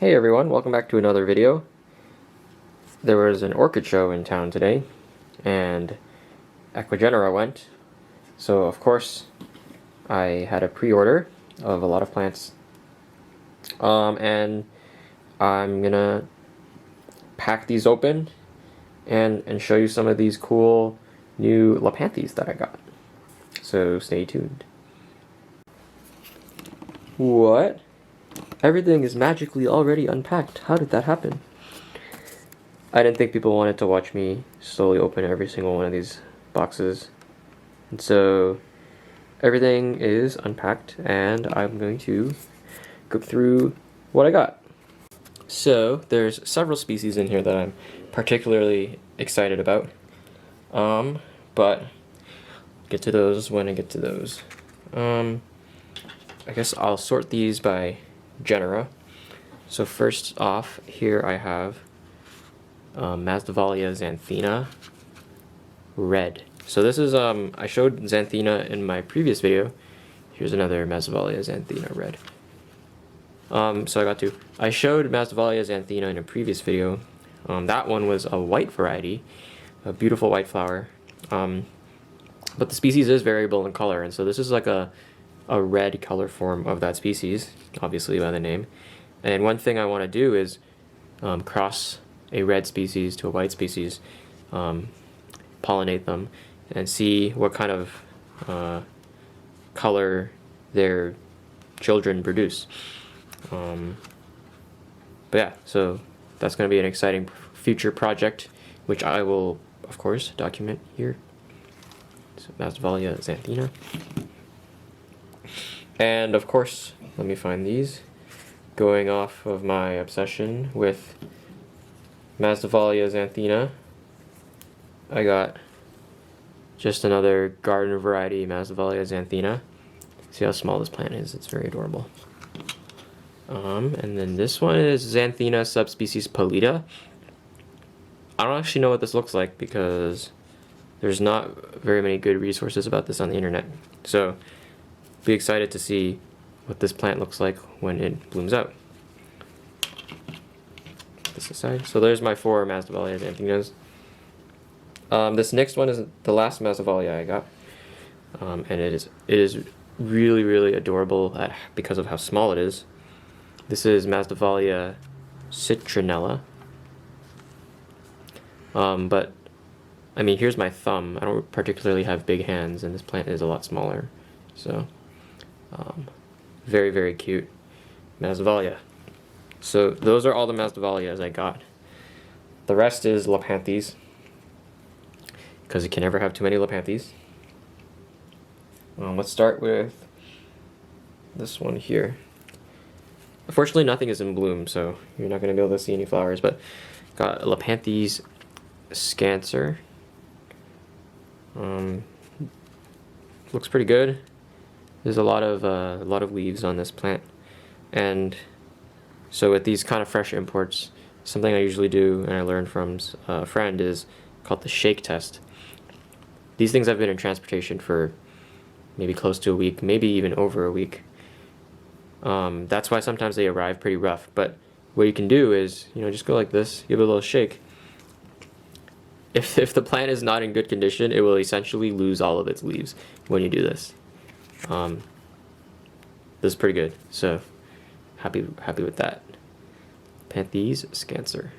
Hey everyone, welcome back to another video. There was an orchid show in town today, and Ecuagenera went, so of course I had a pre-order of a lot of plants, and I'm gonna pack these open and show you some of these cool new Lepanthes that I got. So stay tuned. What? Everything is magically already unpacked. How did that happen? I didn't think people wanted to watch me slowly open every single one of these boxes. And so everything is unpacked and I'm going to go through what I got. So there's several species in here that I'm particularly excited about. But get to those when I get to those. I guess I'll sort these by genera. So first off, here I have Masdevallia xanthina red. So this is I showed xanthina in my previous video. Here's another Masdevallia xanthina red. So I got two. I showed Masdevallia xanthina in a previous video. That one was a white variety, a beautiful white flower. But the species is variable in color, and so this is like a red color form of that species, obviously by the name. And one thing I want to do is cross a red species to a white species, pollinate them, and see what kind of color their children produce. But yeah, so that's going to be an exciting future project, which I will, of course, document here. So Masdevallia xanthina. And of course, let me find these. Going off of my obsession with Masdevallia xanthina, I got just another garden variety Masdevallia xanthina. See how small this plant is, it's very adorable. And then this one is Xanthina subspecies pallida. I don't actually know what this looks like because there's not very many good resources about this on the internet. So be excited to see what this plant looks like when it blooms out. Put this aside. So there's my four Masdevallia xanthinas. This next one is the last Masdevallia I got, and it is really adorable because of how small it is. This is Masdevallia citronella. But I mean, here's my thumb. I don't particularly have big hands, and this plant is a lot smaller. So very cute Masdevallia. So those are all the Masdevallias I got. The rest is Lepanthes, because you can never have too many Lepanthes. Let's start with this one here. Unfortunately, nothing is in bloom, so you're not going to be able to see any flowers, but got Lepanthes scancer. Looks pretty good. There's a lot of leaves on this plant, and so with these kind of fresh imports, something I usually do and I learned from a friend is called the shake test. These things have been in transportation for maybe close to a week, maybe even over a week. That's why sometimes they arrive pretty rough. But what you can do is, just go like this, give it a little shake. If the plant is not in good condition, it will essentially lose all of its leaves when you do this. This is pretty good, so happy with that. Lepanthes scancer.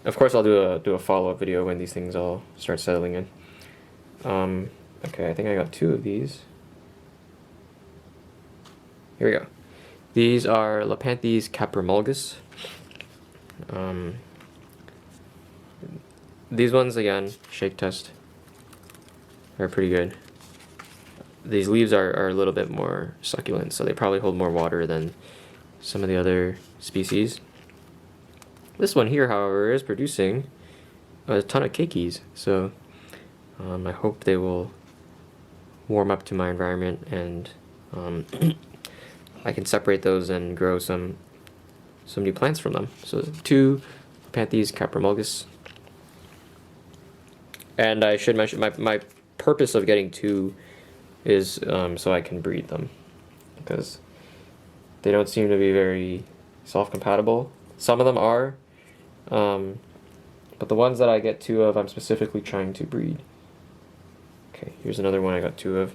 Of course, I'll do a follow-up video when these things all start settling in. Okay, I think I got two of these. Here we go. These are Lepanthes caprimulgus. These ones, again, shake test. They're pretty good. These leaves are a little bit more succulent, so they probably hold more water than some of the other species. This one here, however, is producing a ton of keikis, so I hope they will warm up to my environment, and I can separate those and grow some new plants from them. So two Lepanthes caprimulgus. And I should mention my purpose of getting two is so I can breed them, because they don't seem to be very self-compatible. Some of them are, but the ones that I get 2 of, I'm specifically trying to breed. Okay, here's another one I got 2 of.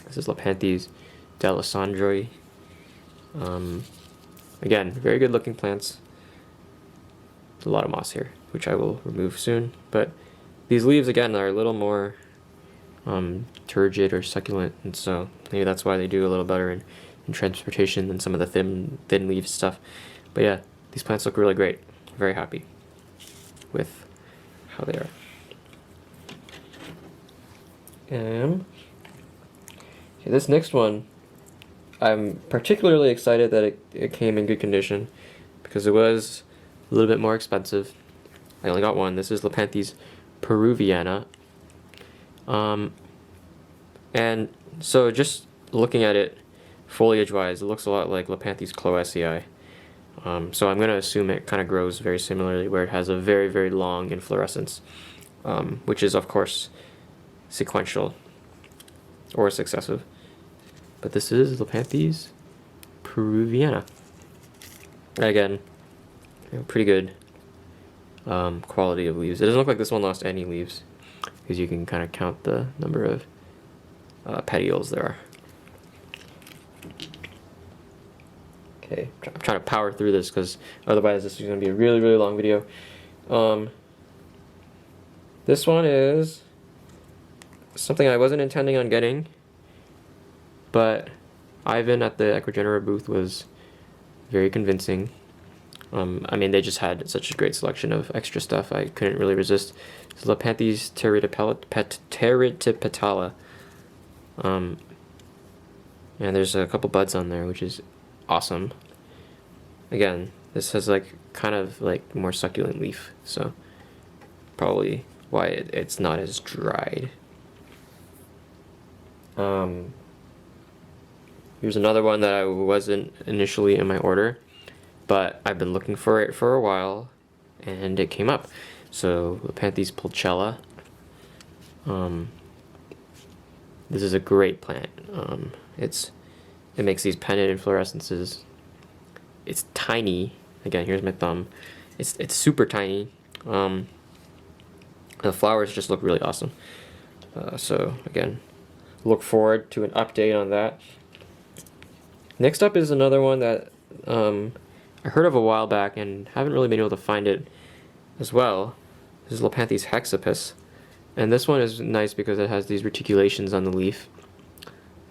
This is Lepanthes d'Alessandro. Again, very good looking plants. There's a lot of moss here, which I will remove soon. But these leaves, again, are a little more turgid or succulent, and so maybe that's why they do a little better in transportation than some of the thin leaf stuff. But yeah, these plants look really great. Very happy with how they are. Okay, this next one, I'm particularly excited that it came in good condition because it was a little bit more expensive. I only got one. This is Lepanthes peruviana. And so just looking at it foliage-wise, it looks a lot like Lepanthes cloacei. So I'm going to assume it kind of grows very similarly, where it has a very, very long inflorescence, which is, of course, sequential or successive. But this is Lepanthes peruviana. Again, pretty good quality of leaves. It doesn't look like this one lost any leaves, because you can kind of count the number of petioles there are. Okay, I'm trying to power through this because otherwise this is going to be a really, really long video. This one is something I wasn't intending on getting, but Ivan at the Ecuagenera booth was very convincing. I mean, they just had such a great selection of extra stuff, I couldn't really resist. It's Lepanthes territipetala. And there's a couple buds on there, which is awesome. Again, this has like kind of like more succulent leaf, so probably why it's not as dried. Here's another one that I wasn't initially in my order, but I've been looking for it for a while, and it came up. So Lepanthes pulchella. This is a great plant. It makes these pendant inflorescences. It's tiny. Again, here's my thumb. It's super tiny. The flowers just look really awesome. So again, look forward to an update on that. Next up is another one that I heard of a while back and haven't really been able to find it as well. This is Lepanthes hexapus. And this one is nice because it has these reticulations on the leaf,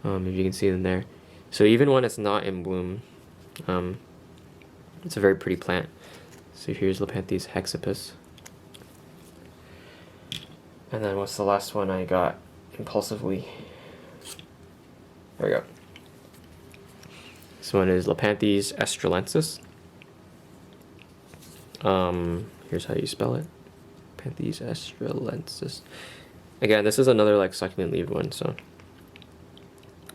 if you can see them there. So even when it's not in bloom, it's a very pretty plant. So here's Lepanthes hexapus. And then what's the last one I got impulsively? There we go. This one is Lepanthes australensis. Here's how you spell it. Lepanthes australensis. Again, this is another like succulent leaf one, so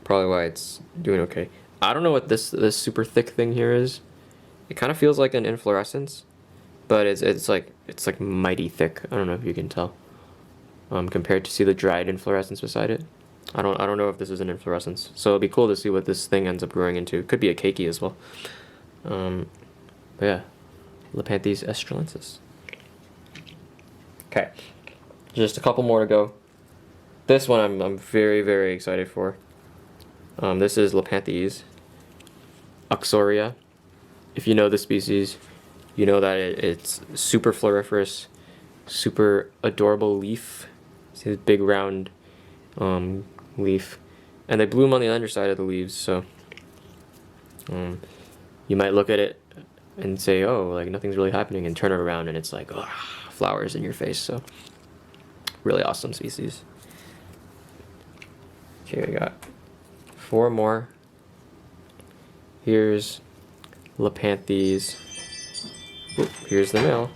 probably why it's doing okay. I don't know what this super thick thing here is. It kind of feels like an inflorescence, but it's like mighty thick. I don't know if you can tell. Compared to see the dried inflorescence beside it. I don't know if this is an inflorescence. So it'd be cool to see what this thing ends up growing into. Could be a keiki as well. But yeah, Lepanthes australensis. Okay, just a couple more to go. This one I'm very, very excited for. This is Lepanthes uxoria. If you know the species, you know that it's super floriferous, super adorable leaf. See this big round leaf, and they bloom on the underside of the leaves. So you might look at it and say, "Oh, like nothing's really happening," and turn it around, and it's like, oh, flowers in your face. So really awesome species. Okay, we got 4 more. Here's Lepanthes. Oop, here's the male.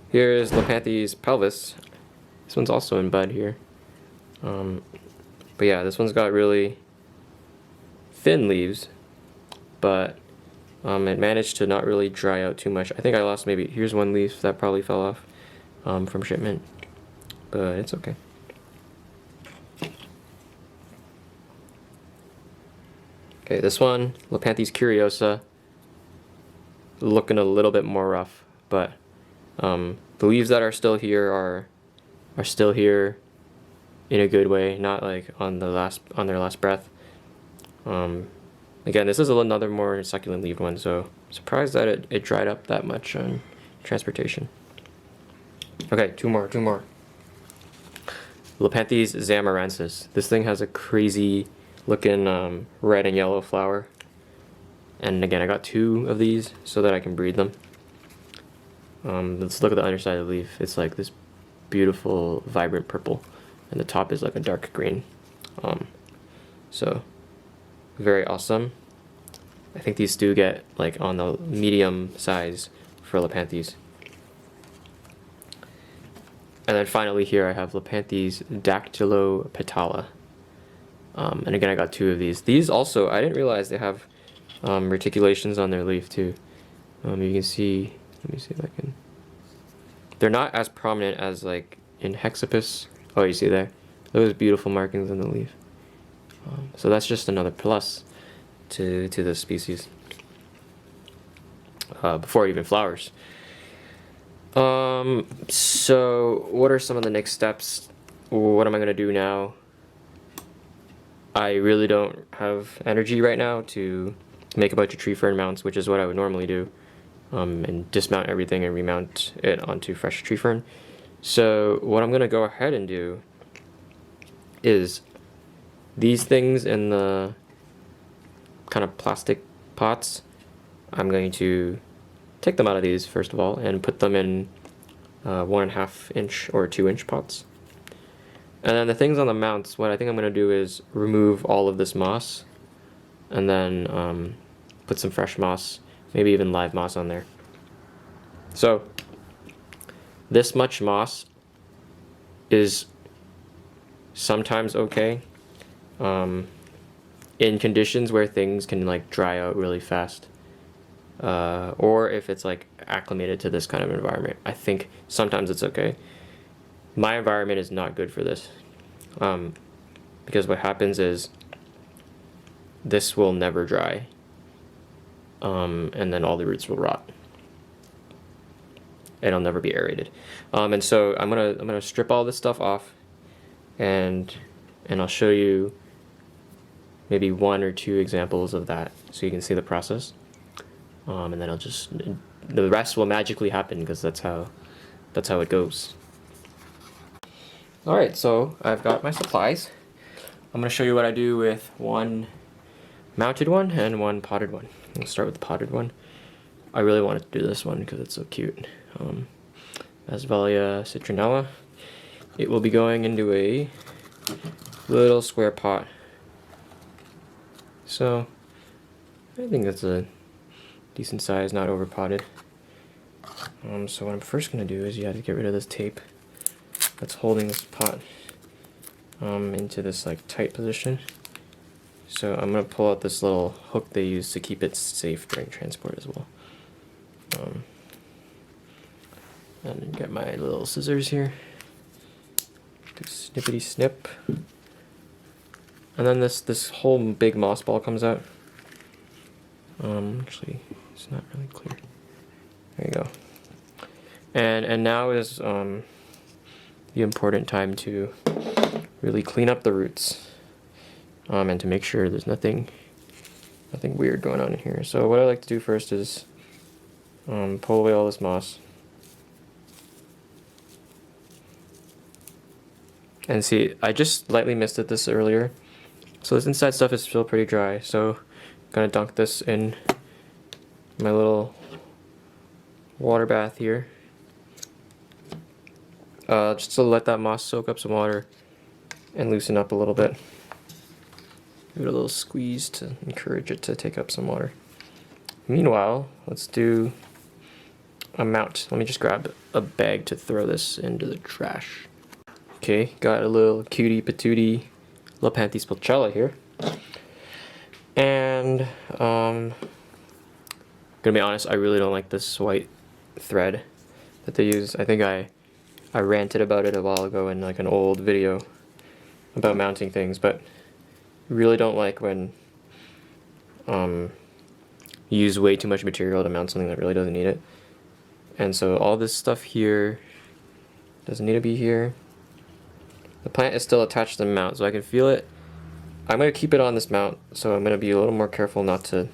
Here's Lepanthes pelvis. This one's also in bud here. But yeah, this one's got really thin leaves, but it managed to not really dry out too much. I think I lost maybe, here's one leaf that probably fell off from shipment, but it's okay. Okay, this one, Lepanthes curiosa, looking a little bit more rough, but the leaves that are still here are still here in a good way, not like on their last breath. Again, this is another more succulent leaved one, so I'm surprised that it dried up that much on transportation. Okay, two more. Lepanthes zamarensis. This thing has a crazy looking red and yellow flower. And again, I got 2 of these so that I can breed them. Let's look at the underside of the leaf. It's like this beautiful, vibrant purple, and the top is like a dark green. So very awesome. I think these do get like on the medium size for Lepanthes. And then finally here I have Lepanthes dactylopetala. And again, I got 2 of these. These also, I didn't realize they have reticulations on their leaf too. You can see, let me see if I can. They're not as prominent as like in Hexapus. Oh, you see there? Those beautiful markings on the leaf. So that's just another plus to this species. Before it even flowers. So what are some of the next steps? What am I gonna do now? I really don't have energy right now to make a bunch of tree fern mounts, which is what I would normally do, and dismount everything and remount it onto fresh tree fern. So what I'm gonna go ahead and do is these things in the kind of plastic pots, I'm going to take them out of these first of all and put them in 1.5 inch or 2 inch pots. And then the things on the mounts, what I think I'm going to do is remove all of this moss and then put some fresh moss, maybe even live moss on there. So this much moss is sometimes okay in conditions where things can like dry out really fast, or if it's like acclimated to this kind of environment. I think sometimes it's okay. My environment is not good for this, because what happens is this will never dry, and then all the roots will rot. It'll never be aerated, and so I'm gonna strip all this stuff off, and I'll show you maybe 1 or 2 examples of that so you can see the process, and then the rest will magically happen because that's how it goes. Alright, so I've got my supplies. I'm going to show you what I do with one mounted one and one potted one. I'll start with the potted one. I really wanted to do this one because it's so cute. Masdevallia citronella. It will be going into a little square pot. So I think that's a decent size, not over potted. So what I'm first going to do is you have to get rid of this tape that's holding this pot into this like tight position. So I'm going to pull out this little hook they use to keep it safe during transport as well. And get my little scissors here. Do snippity snip. And then this whole big moss ball comes out. Actually, it's not really clear. There you go. And now is the important time to really clean up the roots, and to make sure there's nothing weird going on in here. So what I like to do first is pull away all this moss. And see, I just lightly misted this earlier, so this inside stuff is still pretty dry. So I'm gonna dunk this in my little water bath here, just to let that moss soak up some water and loosen up a little bit. Give it a little squeeze to encourage it to take up some water. Meanwhile, let's do a mount. Let me just grab a bag to throw this into the trash. Okay, got a little cutie patootie Lepanthes pulchella here. And gonna be honest, I really don't like this white thread that they use. I think I ranted about it a while ago in like an old video about mounting things, but really don't like when use way too much material to mount something that really doesn't need it. And so all this stuff here doesn't need to be here. The plant is still attached to the mount, so I can feel it. I'm going to keep it on this mount, so I'm going to be a little more careful not to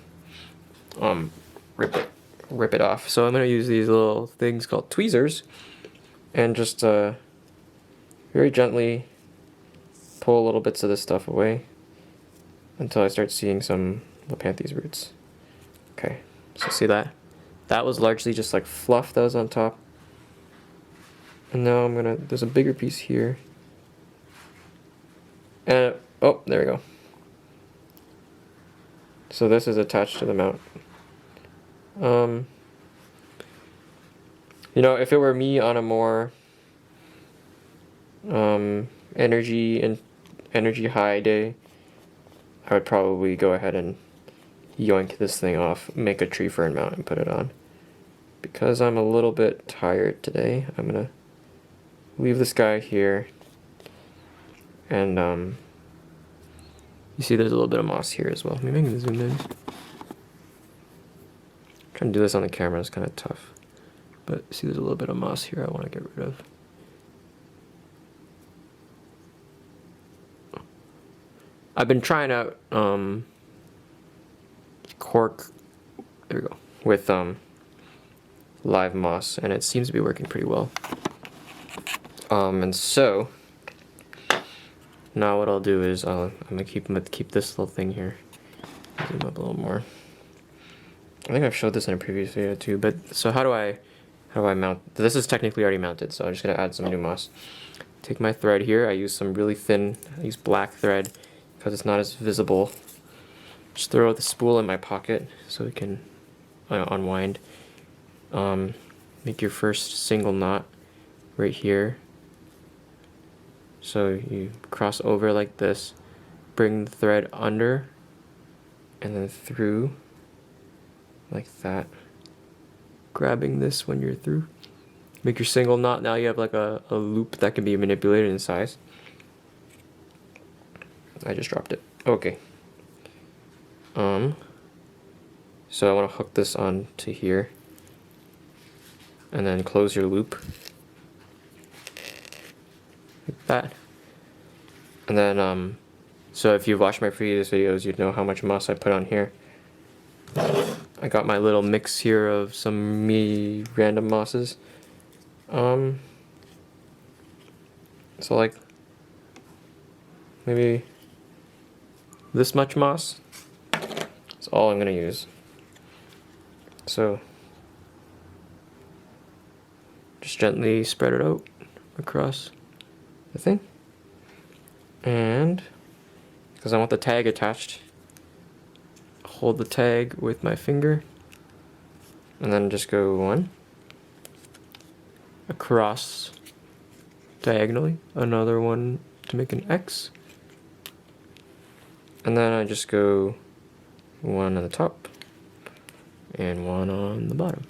rip it off. So I'm going to use these little things called tweezers and just very gently pull little bits of this stuff away until I start seeing some Lepanthes roots. Okay, so see that? That was largely just like fluff that was on top. And now there's a bigger piece here. And, oh, there we go. So this is attached to the mount. You know, if it were me on a more energy high day, I would probably go ahead and yoink this thing off, make a tree fern mount and put it on. Because I'm a little bit tired today, I'm gonna leave this guy here. And you see there's a little bit of moss here as well. Maybe I can zoom in. Trying to do this on the camera is kind of tough. But see there's a little bit of moss here I want to get rid of. I've been trying out cork, there we go, with live moss, and it seems to be working pretty well. And so now what I'll do is I'm gonna keep this little thing here. Zoom up a little more. I think I've showed this in a previous video too. But so how do I mount? This is technically already mounted, so I'm just gonna add some new moss. Take my thread here. I use some really thin. I use black thread because it's not as visible. Just throw the spool in my pocket so it can unwind. Make your first single knot right here. So you cross over like this, bring the thread under, and then through, like that. Grabbing this when you're through. Make your single knot. Now you have like a loop that can be manipulated in size. I just dropped it. Okay. So I want to hook this on to here, and then close your loop. Like that. And then so if you've watched my previous videos, you'd know how much moss I put on here. I got my little mix here of some random mosses. So like maybe this much moss. That's all I'm gonna use. So just gently spread it out across the thing. And because I want the tag attached, hold the tag with my finger and then just go one across diagonally, another one to make an X, and then I just go one on the top and one on the bottom,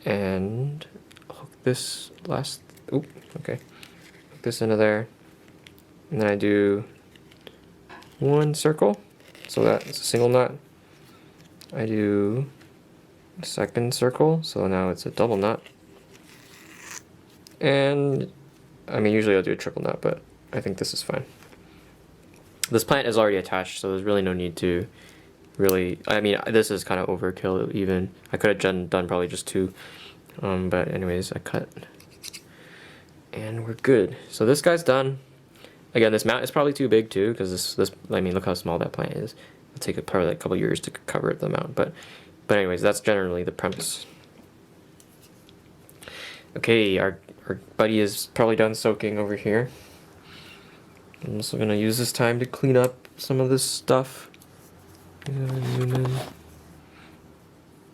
and hook this hook this into there, and then I do one circle, so that's a single knot. I do a second circle, so now it's a double knot. And I mean, usually I'll do a triple knot, but I think this is fine. This plant is already attached, so there's really no need to really, I mean, this is kind of overkill even. I could have done probably just two, but anyways, I cut. And we're good. So this guy's done. Again, this mount is probably too big too, because this I mean, look how small that plant is. It'll take probably like a couple years to cover the mount, but anyways, that's generally the premise. Okay, our buddy is probably done soaking over here. I'm also gonna use this time to clean up some of this stuff.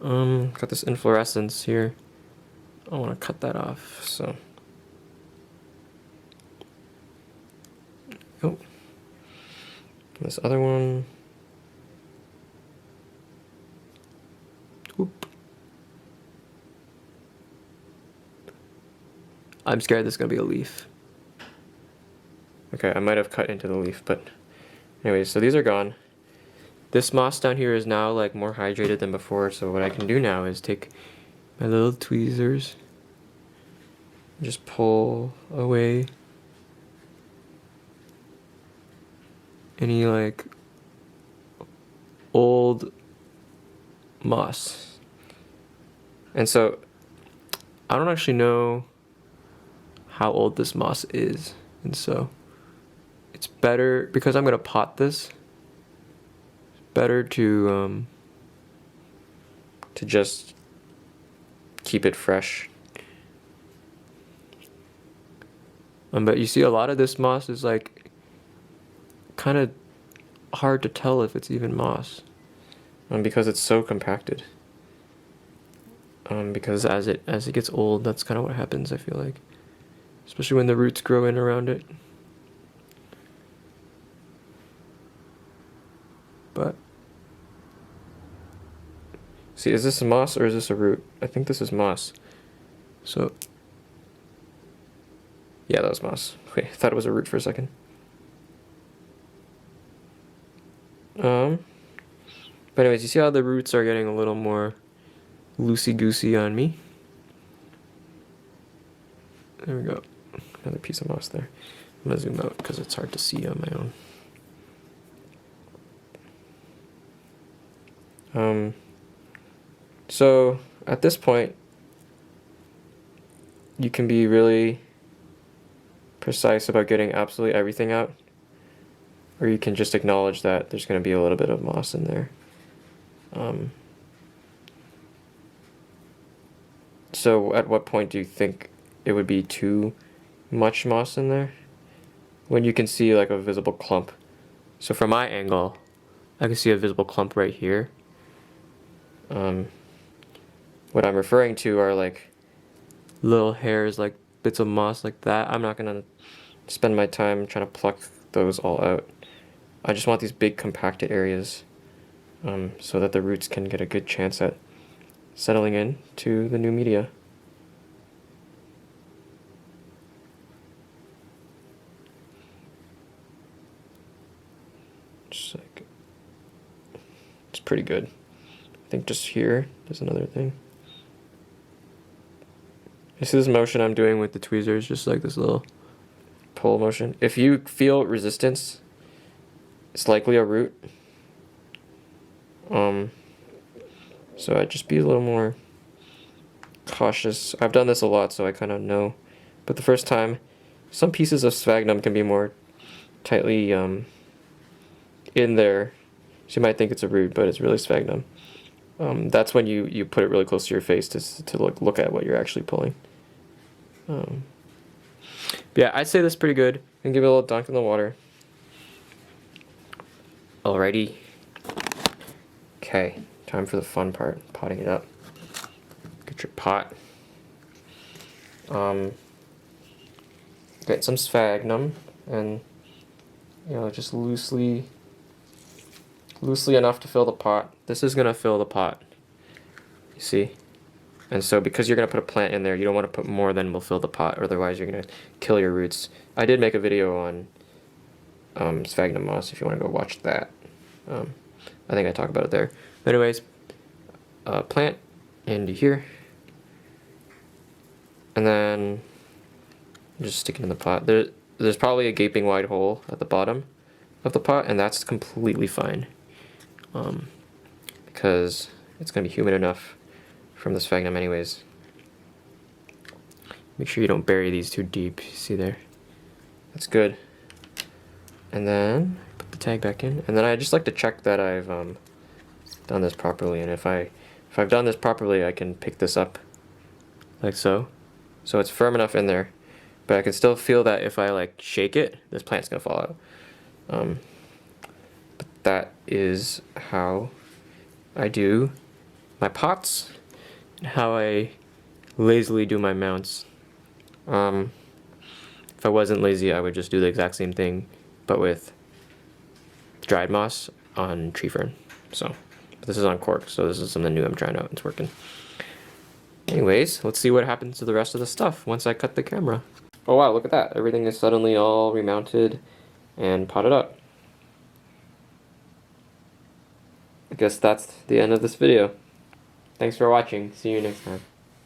Got this inflorescence here. I want to cut that off, so. Oh, this other one. Oop. I'm scared this is gonna be a leaf. Okay, I might have cut into the leaf, but anyways, so these are gone. This moss down here is now like more hydrated than before, so what I can do now is take my little tweezers, just pull away any like old moss. And so I don't actually know how old this moss is, and so it's better, because I'm gonna pot this, it's better to just keep it fresh. But you see a lot of this moss is like kind of hard to tell if it's even moss, because it's so compacted. Because as it gets old, that's kind of what happens, I feel like, especially when the roots grow in around it. But see, is this a moss or is this a root? I think this is moss. So yeah, that was moss. Wait, I thought it was a root for a second. But anyways, you see how the roots are getting a little more loosey-goosey on me. There we go. Another piece of moss there. I'm gonna zoom out because it's hard to see on my own. So at this point, you can be really precise about getting absolutely everything out, or you can just acknowledge that there's going to be a little bit of moss in there. So at what point do you think it would be too much moss in there? When you can see like a visible clump. So from my angle, I can see a visible clump right here. What I'm referring to are like little hairs, like bits of moss like that. I'm not gonna spend my time trying to pluck those all out. I just want these big compacted areas, so that the roots can get a good chance at settling in to the new media. Just like, it's pretty good. I think just here, there's another thing. You see this motion I'm doing with the tweezers, just like this little pull motion. If you feel resistance, it's likely a root. So I'd just be a little more cautious. I've done this a lot, so I kind of know. But the first time, some pieces of sphagnum can be more tightly in there. So you might think it's a root, but it's really sphagnum. That's when you put it really close to your face to look at what you're actually pulling. But yeah, I'd say this is pretty good. And give it a little dunk in the water. Alrighty. Okay, time for the fun part, potting it up. Get your pot. Get some sphagnum and just loosely enough to fill the pot. This is gonna fill the pot. You see? And so because you're gonna put a plant in there, you don't want to put more than will fill the pot, otherwise you're gonna kill your roots. I did make a video on sphagnum moss if you want to go watch that. I think I talk about it there. But anyways, plant into here, and then just stick it in the pot. There's probably a gaping wide hole at the bottom of the pot, and that's completely fine, because it's gonna be humid enough from the sphagnum anyways. Make sure you don't bury these too deep. See there? That's good. And then put the tag back in, and then I just like to check that I've done this properly. And if I've done this properly, I can pick this up like so. So it's firm enough in there, but I can still feel that if I like shake it, this plant's gonna fall out. But that is how I do my pots and how I lazily do my mounts. If I wasn't lazy, I would just do the exact same thing, but with dried moss on tree fern. So this is on cork, so this is something new I'm trying out. It's working. Anyways, let's see what happens to the rest of the stuff once I cut the camera. Oh wow, look at that. Everything is suddenly all remounted and potted up. I guess that's the end of this video. Thanks for watching. See you next time.